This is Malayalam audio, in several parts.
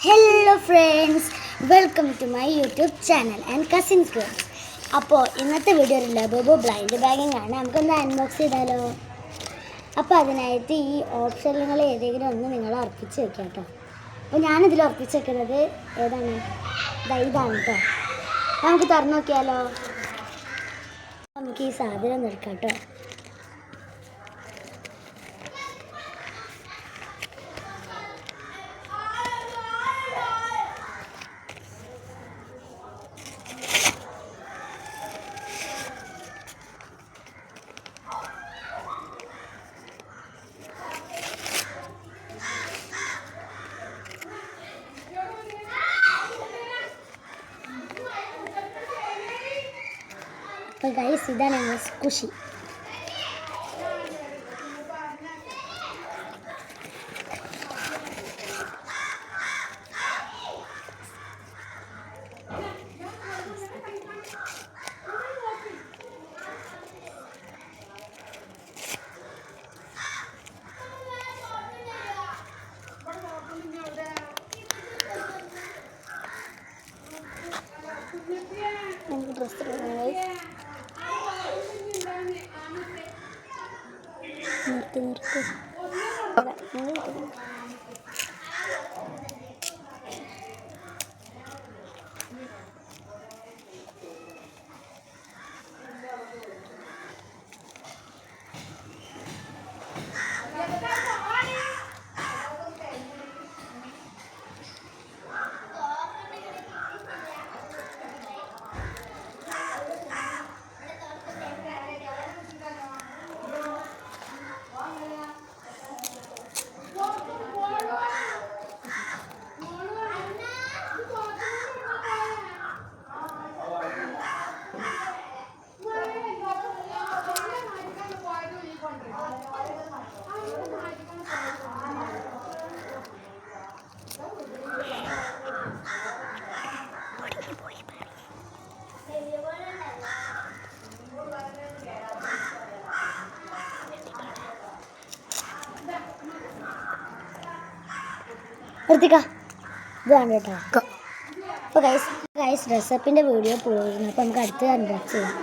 Hello friends, welcome to my YouTube channel and Cousins Girls. അപ്പോൾ ഇന്നത്തെ വീഡിയോ ലബോബോ ബ്ലൈൻഡ് ബാഗിങ് ആണ്. നമുക്കൊന്ന് അൺബോക്സ് ചെയ്താലോ? അപ്പോൾ അതിനായിട്ട് ഈ ഓപ്ഷനുകൾ ഏതെങ്കിലും ഒന്ന് നിങ്ങൾ ഉറപ്പിച്ച് വെക്കാം കേട്ടോ. അപ്പോൾ ഞാനിതിൽ ഉറപ്പിച്ച് വെക്കുന്നത് ഏതാണ്? ഇതാണ് കേട്ടോ. നമുക്ക് തുറന്നു നോക്കിയാലോ? നമുക്ക് ഈ സാധനം ഒന്ന് എടുക്കാം കേട്ടോ. അപ്പോൾ ഗൈസ് ഇതാണ് ഞങ്ങൾ സ്കുഷി. നമുക്ക് ഡ്രസ്സ് നിർത്തി ഇതാണ് കേട്ടോ. അപ്പോൾ ഗൈസ് ഡ്രസ്സപ്പിൻ്റെ വീഡിയോ പോയിരുന്നു. അപ്പോൾ നമുക്ക് അടുത്ത് അൺബോക്സ് ചെയ്യാം.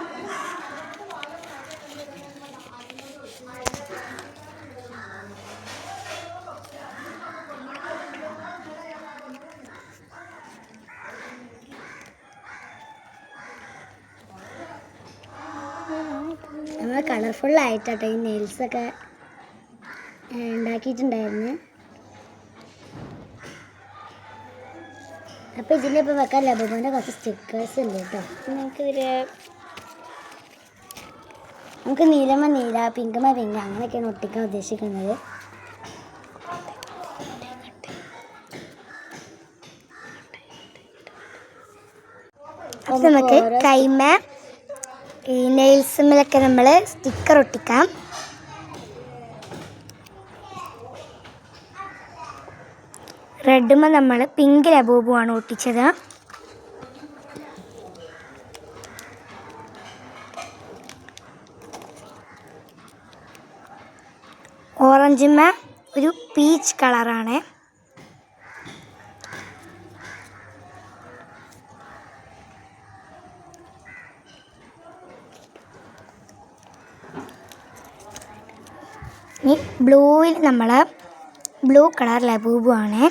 നമ്മൾ കളർഫുള്ളായിട്ടാട്ടോ ഈ നെയിൽസൊക്കെ ഉണ്ടാക്കിയിട്ടുണ്ടായിരുന്നു. അപ്പോൾ ഇതിൻ്റെ ഇപ്പോൾ വെക്കാൻ ലബോബോൻ്റെ കുറച്ച് സ്റ്റിക്കേഴ്സ് ഉണ്ട് കേട്ടോ. നമുക്ക് നീലമ്മ നീല, പിങ്കമ്മ പിങ്ക് അങ്ങനെയൊക്കെയാണ് ഒട്ടിക്കാൻ ഉദ്ദേശിക്കുന്നത്. നമുക്ക് കൈമ ഈ നെയിൽസുമ്മലൊക്കെ നമ്മൾ സ്റ്റിക്കർ ഒട്ടിക്കാം. റെഡുമ്പോൾ നമ്മൾ പിങ്ക് ലബോബുമാണ് ഒട്ടിച്ചത്. ഓറഞ്ചുമ്മ ഒരു പീച്ച് കളറാണ്. ഇനി ബ്ലൂവിൽ നമ്മൾ ബ്ലൂ കളർ ലബോബുമാണ്.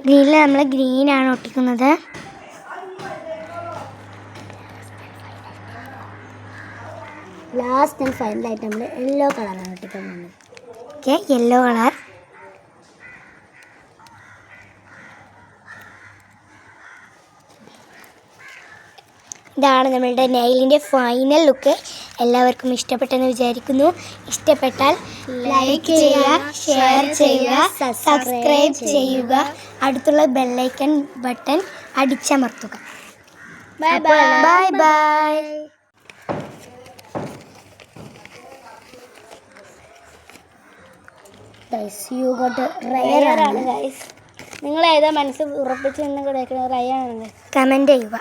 ഗ്രീനിൽ നമ്മൾ ഗ്രീനാണ് ഒട്ടിക്കുന്നത്. ലാസ്റ്റ് ആൻഡ് ഫൈനലായിട്ട് നമ്മൾ യെല്ലോ കളറാണ് ഒട്ടിക്കുന്നത്. Okay, yellow colour. ഇതാണ് നമ്മളുടെ നെയിലിൻ്റെ ഫൈനൽ ലുക്ക്. എല്ലാവർക്കും ഇഷ്ടപ്പെട്ടെന്ന് വിചാരിക്കുന്നു. ഇഷ്ടപ്പെട്ടാൽ ലൈക്ക് ചെയ്യുക, ഷെയർ ചെയ്യുക, സബ്സ്ക്രൈബ് ചെയ്യുക, അടുത്തുള്ള ബെല്ലൈക്കൺ ബട്ടൺ അടിച്ചമർത്തുക. Bye bye bye. നിങ്ങൾ ഏതാ മനസ്സ് ഉറപ്പിച്ച് റയാണ് കമൻറ്റ് ചെയ്യുക.